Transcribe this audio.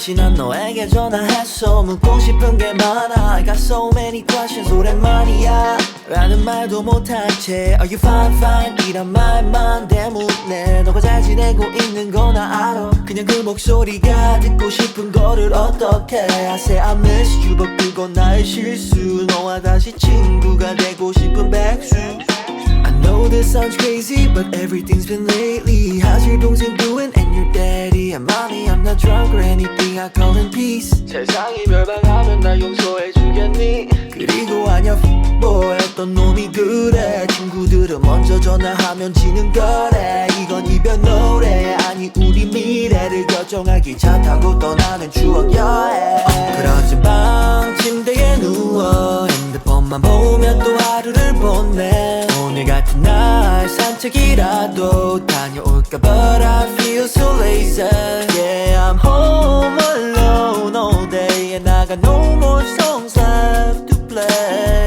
없이 난 너에게 전화했어. 묻고 싶은 게 많아. I got so many questions. 오랜만이야 라는 말도 못한 채 Are you fine fine 이란 말만 때문에 너가 잘 지내고 있는 거 나 알아. 그냥 그 목소리가 듣고 싶은 거를 어떡해. I say I miss you but 그건 나의 실수. 너와 다시 친구가 되고 싶은 백수. I know this sounds crazy but everything's been lately. How's your 동생 doing and your daddy and mommy? I'm not drunk or anything. I call in peace. 세상이 멸망하면 날 용서해 주겠니? 그리고 아냐 boy 어떤 놈이 그래. 친구들은 먼저 전화하면 지는 거래. 이건 이별 노래 아니 우리 미래를 결정하기 차 타고 떠나는 추억 여행. 그러지 방 침대에 누워 핸드폰만 보며 또 하루를 보내. 오늘 같은 날 산책이라도 다녀올까. But I feel so lazy. Yeah I'm home alone all day and I got no more songs left to play.